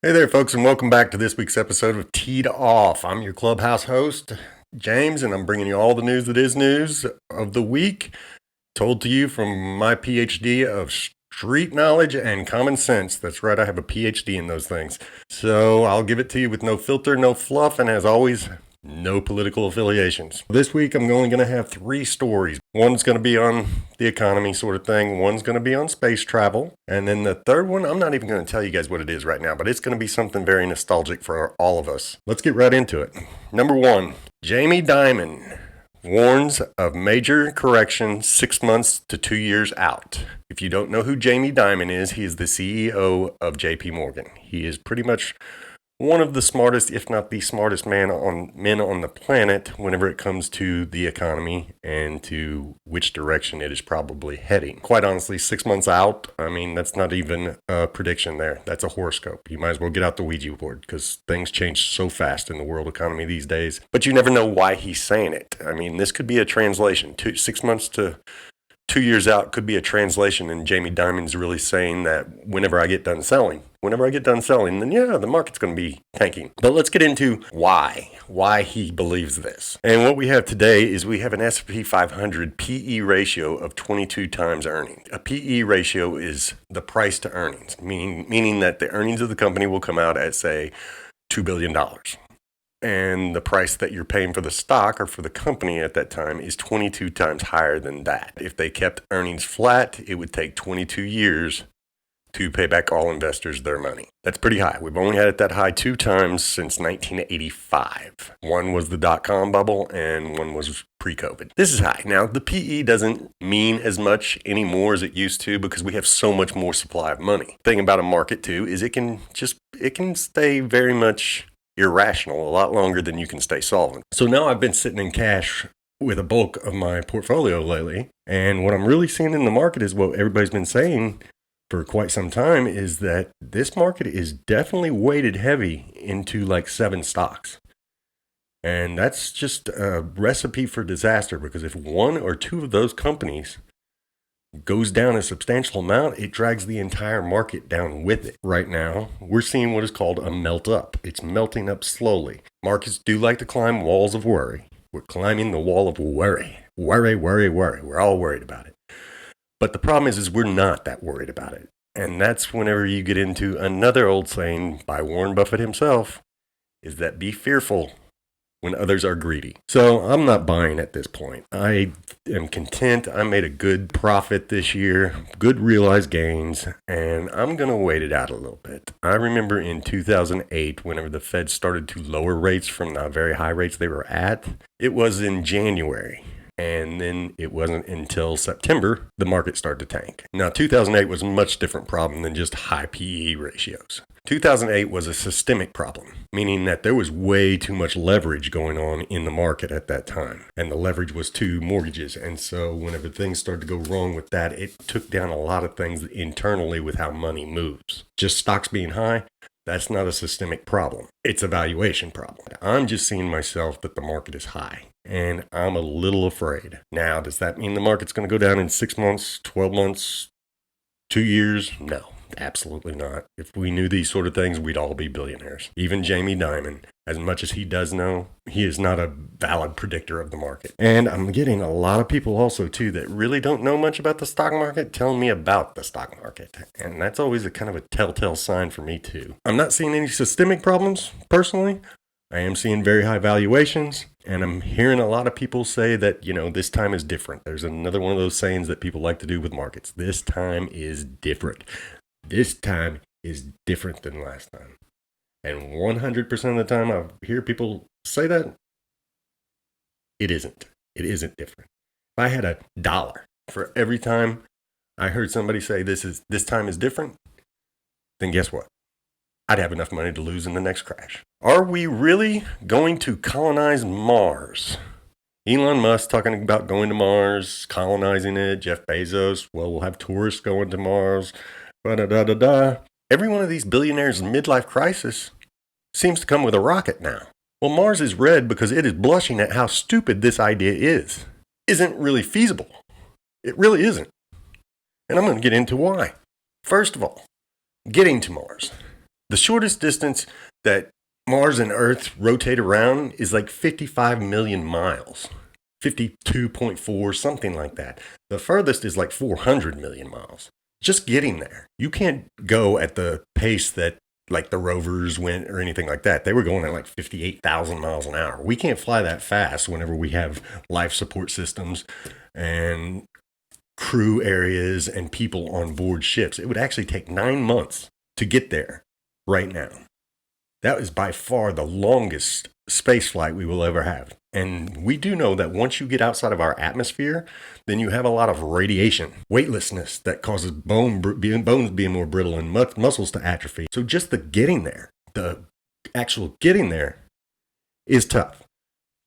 Hey there, folks, and welcome back to this week's episode of Teed Off. I'm your clubhouse host, James, and I'm bringing you all the news that is news of the week, told to you from my PhD of street knowledge and common sense. That's right, I have a PhD in those things. So I'll give it to you with no filter, no fluff, and as always, no political affiliations. This week I'm only going to have three stories. One's going to be on the economy sort of thing. One's going to be on space travel. And then the third one, I'm not even going to tell you guys what it is right now, but it's going to be something very nostalgic for all of us. Let's get right into it. Number one, Jamie Dimon warns of major correction 6 months to 2 years out. If you don't know who Jamie Dimon is, he is the CEO of JP Morgan. He is pretty much one of the smartest, if not the smartest men on the planet whenever it comes to the economy and to which direction it is probably heading. Quite honestly, 6 months out, that's not even a prediction there. That's a horoscope. You might as well get out the Ouija board because things change so fast in the world economy these days. But you never know why he's saying it. This could be a translation. 6 months to 2 years out could be a translation, and Jamie Dimon's really saying that whenever I get done selling, then yeah, the market's going to be tanking. But let's get into why he believes this. And what we have today is we have an S&P 500 PE ratio of 22 times earnings. A PE ratio is the price to earnings, meaning that the earnings of the company will come out at, say, $2 billion. And the price that you're paying for the stock or for the company at that time is 22 times higher than that. If they kept earnings flat, it would take 22 years to pay back all investors their money. That's pretty high. We've only had it that high 2 times since 1985. One was the dot-com bubble and one was pre-COVID. This is high. Now, the PE doesn't mean as much anymore as it used to because we have so much more supply of money. The thing about a market too is it can stay very much irrational a lot longer than you can stay solvent. So now I've been sitting in cash with a bulk of my portfolio lately. And what I'm really seeing in the market is what everybody's been saying for quite some time is that this market is definitely weighted heavy into like 7 stocks. And that's just a recipe for disaster because if 1 or 2 of those companies goes down a substantial amount, it drags the entire market down with it. Right now, we're seeing what is called a melt up. It's melting up slowly. Markets do like to climb walls of worry. We're climbing the wall of worry. Worry. We're all worried about it. But the problem is we're not that worried about it. And that's whenever you get into another old saying by Warren Buffett himself, is that be fearful when others are greedy. So I'm not buying at this point. I am content. I made a good profit this year, good realized gains, and I'm going to wait it out a little bit. I remember in 2008, whenever the Fed started to lower rates from the very high rates they were at, it was in January. And then it wasn't until September the market started to tank. Now, 2008 was a much different problem than just high PE ratios. 2008 was a systemic problem, meaning that there was way too much leverage going on in the market at that time. And the leverage was to mortgages. And so whenever things started to go wrong with that, it took down a lot of things internally with how money moves. Just stocks being high, that's not a systemic problem. It's a valuation problem. I'm just seeing myself that the market is high. And I'm a little afraid. Now, does that mean the market's going to go down in 6 months, 12 months, 2 years? No, absolutely not. If we knew these sort of things, we'd all be billionaires. Even Jamie Dimon, as much as he does know, he is not a valid predictor of the market. And I'm getting a lot of people also, too, that really don't know much about the stock market telling me about the stock market. And that's always a kind of a telltale sign for me, too. I'm not seeing any systemic problems, personally. I am seeing very high valuations, and I'm hearing a lot of people say that, this time is different. There's another one of those sayings that people like to do with markets. This time is different. This time is different than last time. And 100% of the time I hear people say that, it isn't. It isn't different. If I had $1 for every time I heard somebody say this time is different, then guess what? I'd have enough money to lose in the next crash. Are we really going to colonize Mars? Elon Musk talking about going to Mars, colonizing it. Jeff Bezos, we'll have tourists going to Mars. Every one of these billionaires' midlife crisis seems to come with a rocket now. Well, Mars is red because it is blushing at how stupid this idea is. Isn't really feasible. It really isn't. And I'm going to get into why. First of all, getting to Mars. The shortest distance that Mars and Earth rotate around is like 55 million miles. 52.4, something like that. The furthest is like 400 million miles. Just getting there. You can't go at the pace that like the rovers went or anything like that. They were going at like 58,000 miles an hour. We can't fly that fast whenever we have life support systems and crew areas and people on board ships. It would actually take 9 months to get there right now. That is by far the longest space flight we will ever have. And we do know that once you get outside of our atmosphere, then you have a lot of radiation, weightlessness that causes bones being more brittle and muscles to atrophy. So just the getting there, the actual getting there is tough.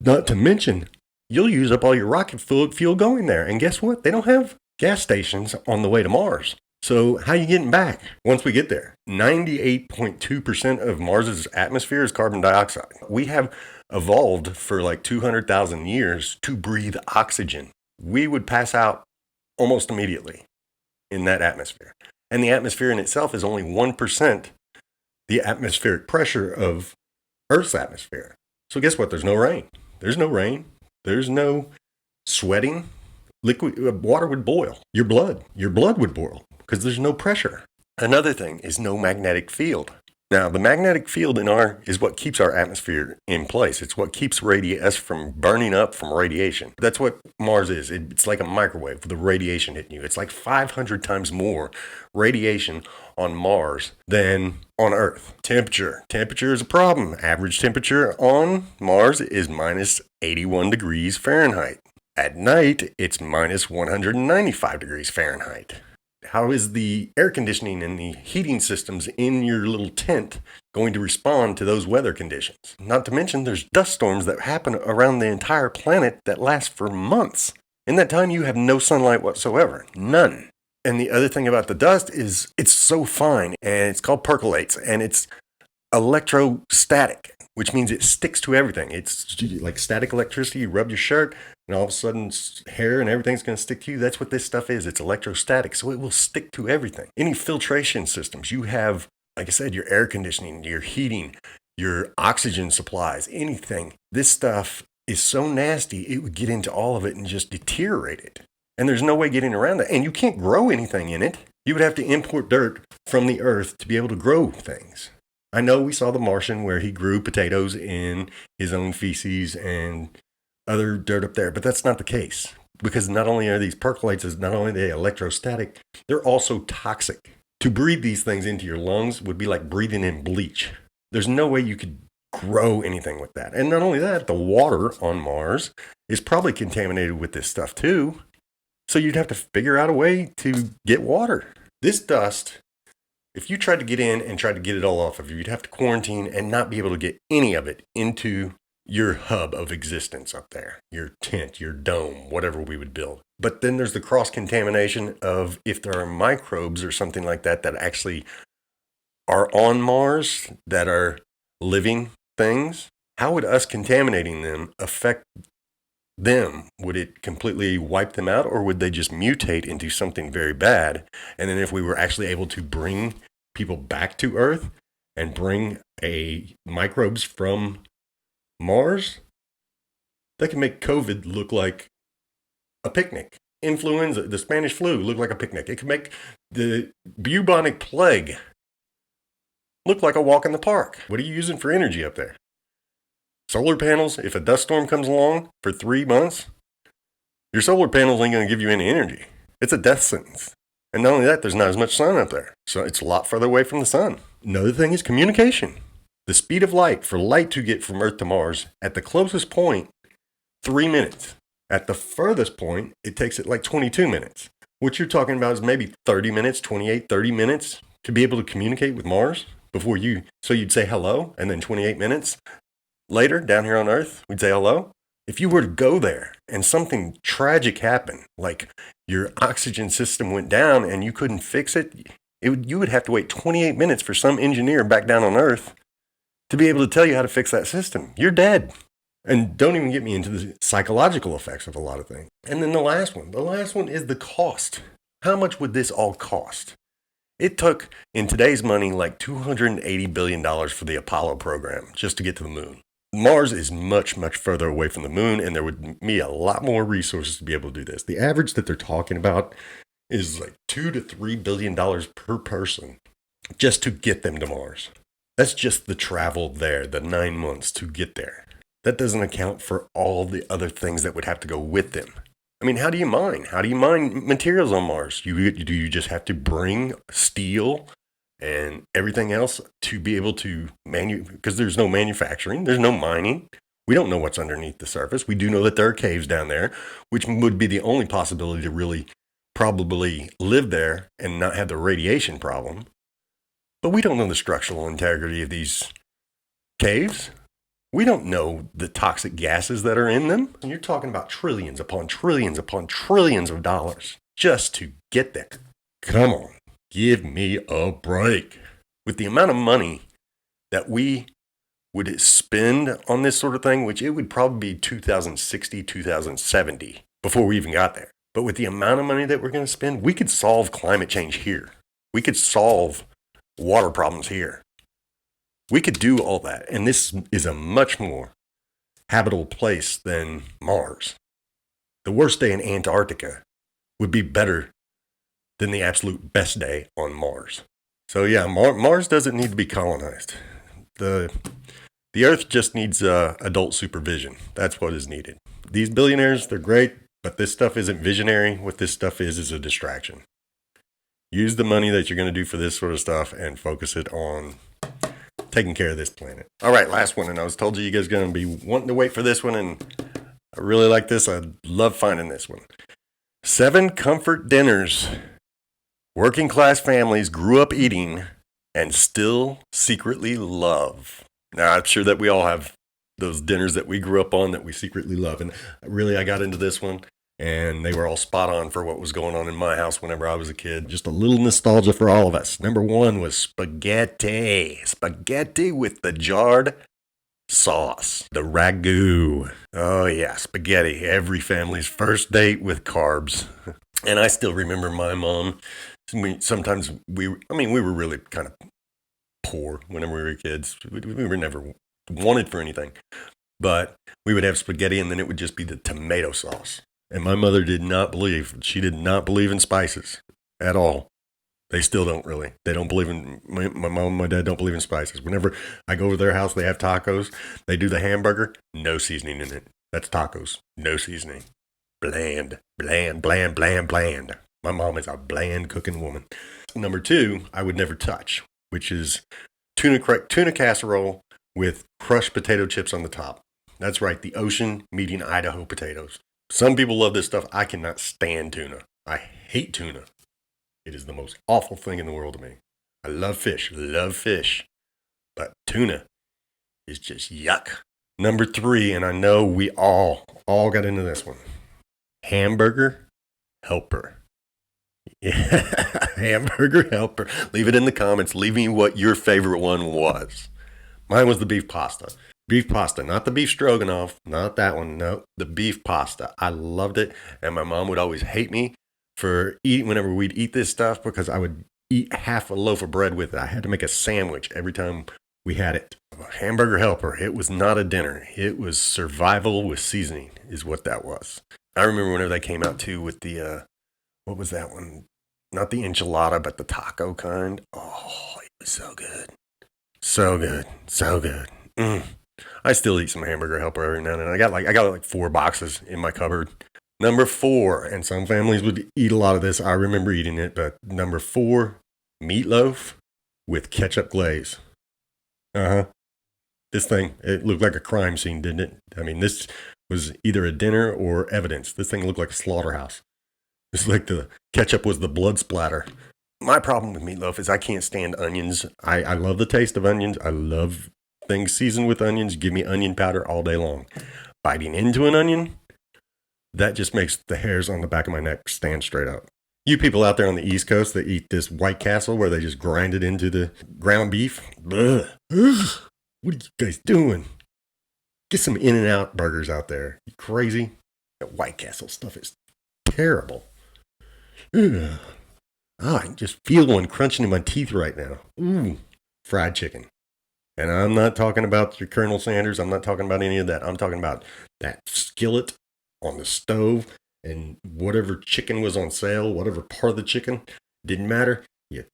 Not to mention, you'll use up all your rocket fuel going there. And guess what? They don't have gas stations on the way to Mars. So how are you getting back once we get there? 98.2% of Mars's atmosphere is carbon dioxide. We have evolved for like 200,000 years to breathe oxygen. We would pass out almost immediately in that atmosphere. And the atmosphere in itself is only 1% the atmospheric pressure of Earth's atmosphere. So guess what? There's no rain. There's no rain. There's no sweating. Liquid water would boil. Your blood would boil because there's no pressure. Another thing is no magnetic field. Now, the magnetic field is what keeps our atmosphere in place. It's what keeps us from burning up from radiation. That's what Mars is. It's like a microwave with the radiation hitting you. It's like 500 times more radiation on Mars than on Earth. Temperature. Temperature is a problem. Average temperature on Mars is minus 81 degrees Fahrenheit. At night, it's minus 195 degrees Fahrenheit. How is the air conditioning and the heating systems in your little tent going to respond to those weather conditions? Not to mention, there's dust storms that happen around the entire planet that last for months. In that time, you have no sunlight whatsoever. None. And the other thing about the dust is it's so fine, and it's called percolates, and it's electrostatic, which means it sticks to everything. It's like static electricity. You rub your shirt, and all of a sudden hair and everything's going to stick to you. That's what this stuff is. It's electrostatic, so it will stick to everything. Any filtration systems you have, like I said, your air conditioning, your heating, your oxygen supplies, anything. This stuff is so nasty, it would get into all of it and just deteriorate it. And there's no way getting around that. And you can't grow anything in it. You would have to import dirt from the earth to be able to grow things. I know we saw The Martian where he grew potatoes in his own feces and other dirt up there, but that's not the case. Because not only are these percolates, not only are they electrostatic, they're also toxic. To breathe these things into your lungs would be like breathing in bleach. There's no way you could grow anything with that. And not only that, the water on Mars is probably contaminated with this stuff too. So you'd have to figure out a way to get water. This dust, if you tried to get in and tried to get it all off of you, you'd have to quarantine and not be able to get any of it into your hub of existence up there, your tent, your dome, whatever we would build. But then there's the cross-contamination of if there are microbes or something like that that actually are on Mars, that are living things. How would us contaminating them affect them? Would it completely wipe them out, or would they just mutate into something very bad? And then if we were actually able to bring people back to Earth and bring microbes from Mars, that can make COVID look like a picnic. Influenza, the Spanish flu, look like a picnic. It can make the bubonic plague look like a walk in the park. What are you using for energy up there? Solar panels. If a dust storm comes along for 3 months, your solar panels ain't going to give you any energy. It's a death sentence. And not only that, there's not as much sun up there. So it's a lot further away from the sun. Another thing is communication. The speed of light, for light to get from Earth to Mars, at the closest point, 3 minutes. At the furthest point, it takes it like 22 minutes. What you're talking about is maybe 30 minutes, 28, 30 minutes to be able to communicate with Mars before so you'd say hello, and then 28 minutes later, down here on Earth, we'd say hello. If you were to go there and something tragic happened, like your oxygen system went down and you couldn't fix it, you would have to wait 28 minutes for some engineer back down on Earth to be able to tell you how to fix that system. You're dead. And don't even get me into the psychological effects of a lot of things. And then the last one is the cost. How much would this all cost? It took, in today's money, like $280 billion for the Apollo program just to get to the moon. Mars is much, much further away from the moon, and there would be a lot more resources to be able to do this. The average that they're talking about is like $2 to $3 billion per person just to get them to Mars. That's just the travel there, the 9 months to get there. That doesn't account for all the other things that would have to go with them. I mean, how do you mine? How do you mine materials on Mars? Do you just have to bring steel and everything else to be able to because there's no manufacturing, there's no mining. We don't know what's underneath the surface. We do know that there are caves down there, which would be the only possibility to really probably live there and not have the radiation problem. But we don't know the structural integrity of these caves. We don't know the toxic gases that are in them. And you're talking about trillions upon trillions upon trillions of dollars just to get there. Come on, give me a break. With the amount of money that we would spend on this sort of thing, which it would probably be 2060, 2070 before we even got there. But with the amount of money that we're going to spend, we could solve climate change here. We could solve water problems here. We could do all that. And this is a much more habitable place than Mars. The worst day in Antarctica would be better than the absolute best day on Mars. So yeah, Mars doesn't need to be colonized. The Earth just needs adult supervision. That's what is needed. These billionaires, they're great, but this stuff isn't visionary. What this stuff is a distraction. Use the money that you're going to do for this sort of stuff and focus it on taking care of this planet. All right, last one. And I was told you guys are going to be wanting to wait for this one. And I really like this. I love finding this one. 7 comfort dinners working class families grew up eating and still secretly love. Now, I'm sure that we all have those dinners that we grew up on that we secretly love. And really, I got into this one. And they were all spot on for what was going on in my house whenever I was a kid. Just a little nostalgia for all of us. Number 1 was spaghetti. Spaghetti with the jarred sauce. The ragu. Oh yeah, spaghetti. Every family's first date with carbs. And I still remember my mom. Sometimes we were really kind of poor whenever we were kids. We were never wanted for anything. But we would have spaghetti and then it would just be the tomato sauce. And my mother did not believe in spices at all. They still don't really. They don't believe in, my mom and my dad don't believe in spices. Whenever I go to their house, they have tacos. They do the hamburger, no seasoning in it. That's tacos, no seasoning. Bland, bland, bland, bland, bland. My mom is a bland cooking woman. Number 2, I would never touch, which is tuna casserole with crushed potato chips on the top. That's right, the ocean meeting Idaho potatoes. Some people love this stuff. I cannot stand tuna. I hate tuna. It is the most awful thing in the world to me. I love fish. But tuna is just yuck. Number 3, and I know we all got into this one. Hamburger helper. Yeah, hamburger helper. Leave it in the comments. Leave me what your favorite one was. Mine was the beef pasta. Beef pasta, not the beef stroganoff, not that one. No, the beef pasta. I loved it. And my mom would always hate me for eating whenever we'd eat this stuff because I would eat half a loaf of bread with it. I had to make a sandwich every time we had it. Hamburger helper. It was not a dinner. It was survival with seasoning is what that was. I remember whenever they came out too with the, what was that one? Not the enchilada, but the taco kind. Oh, it was so good. So good. So good. I still eat some hamburger helper every now and then. I got like 4 boxes in my cupboard. Number 4, and some families would eat a lot of this. I remember eating it, but number 4, meatloaf with ketchup glaze. This thing, it looked like a crime scene, didn't it? I mean, this was either a dinner or evidence. This thing looked like a slaughterhouse. It's like the ketchup was the blood splatter. My problem with meatloaf is I can't stand onions. I love the taste of onions. I love things seasoned with onions. Give me onion powder all day long. Biting into an onion, that just makes the hairs on the back of my neck stand straight up. You people out there on the East Coast that eat this White Castle where they just grind it into the ground beef. Ugh. What are you guys doing? Get some In-N-Out burgers out there. You crazy? That White Castle stuff is terrible. Ugh. I can just feel one crunching in my teeth right now. Ooh, fried chicken. And I'm not talking about your Colonel Sanders. I'm not talking about any of that. I'm talking about that skillet on the stove and whatever chicken was on sale, whatever part of the chicken, didn't matter. You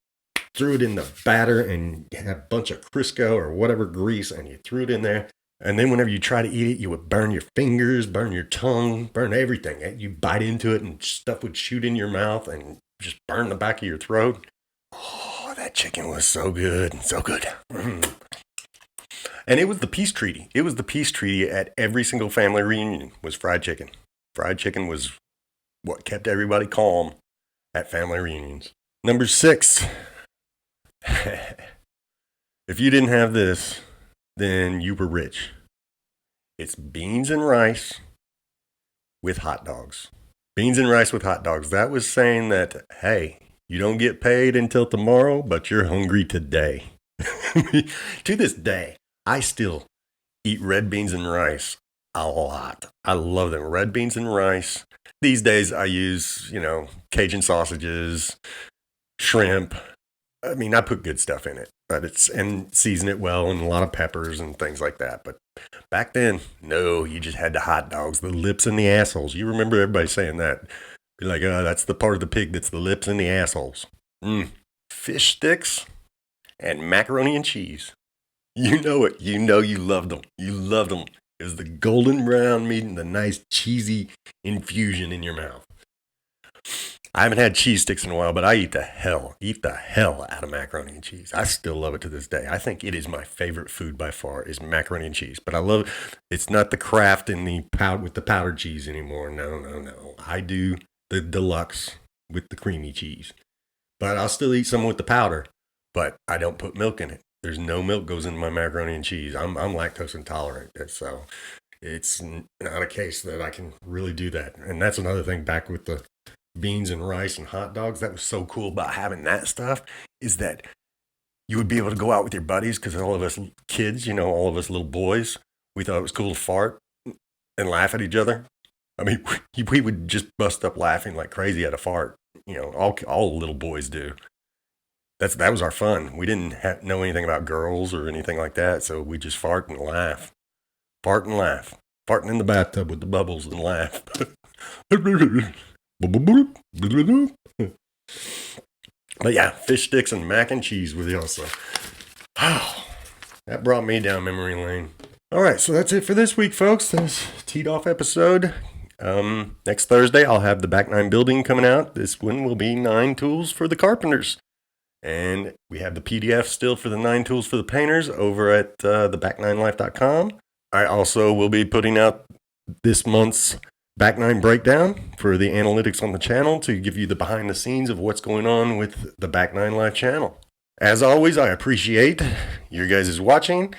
threw it in the batter and you had a bunch of Crisco or whatever grease and you threw it in there. And then whenever you try to eat it, you would burn your fingers, burn your tongue, burn everything. You bite into it and stuff would shoot in your mouth and just burn the back of your throat. Oh, that chicken was so good. So good. And it was the peace treaty. It was the peace treaty at every single family reunion was fried chicken. Fried chicken was what kept everybody calm at family reunions. Number 6. If you didn't have this, then you were rich. It's beans and rice with hot dogs. Beans and rice with hot dogs. That was saying that, hey, you don't get paid until tomorrow, but you're hungry today. To this day, I still eat red beans and rice a lot. I love them. Red beans and rice. These days I use, Cajun sausages, shrimp. I mean, I put good stuff in it, and season it well and a lot of peppers and things like that. But back then, no, you just had the hot dogs, the lips and the assholes. You remember everybody saying that. Be like, that's the part of the pig that's the lips and the assholes. Fish sticks and macaroni and cheese. You know it. You know you loved them. You loved them. It was the golden brown meat and the nice cheesy infusion in your mouth. I haven't had cheese sticks in a while, but I eat the hell out of macaroni and cheese. I still love it to this day. I think it is my favorite food by far is macaroni and cheese. But I love it. It's not the Kraft and the with the powdered cheese anymore. No. I do the deluxe with the creamy cheese. But I'll still eat some with the powder, but I don't put milk in it. There's no milk goes into my macaroni and cheese. I'm lactose intolerant, so it's not a case that I can really do that. And that's another thing back with the beans and rice and hot dogs. That was so cool about having that stuff is that you would be able to go out with your buddies because all of us kids, all of us little boys, we thought it was cool to fart and laugh at each other. I mean, we would just bust up laughing like crazy at a fart. All little boys do. That was our fun. We didn't know anything about girls or anything like that, so we just fart and laugh. Fart and laugh. Farting in the bathtub with the bubbles and laugh. But yeah, fish sticks and mac and cheese with you also. Oh, that brought me down memory lane. All right, so that's it for this week, folks. This teed off episode. Next Thursday, I'll have the Back 9 building coming out. This one will be 9 tools for the carpenters. And we have the PDF still for the 9 tools for the painters over at theback9life.com. I also will be putting out this month's Back 9 breakdown for the analytics on the channel to give you the behind the scenes of what's going on with the Back 9 Life channel. As always, I appreciate your guys' watching.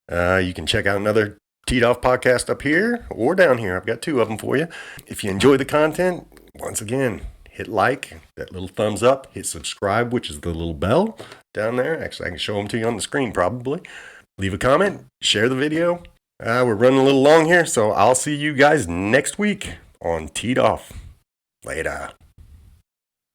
You can check out another Teed Off podcast up here or down here. I've got 2 of them for you. If you enjoy the content, once again, hit like, that little thumbs up, hit subscribe, which is the little bell down there. Actually, I can show them to you on the screen probably. Leave a comment, share the video. We're running a little long here, so I'll see you guys next week on Teed Off. Later.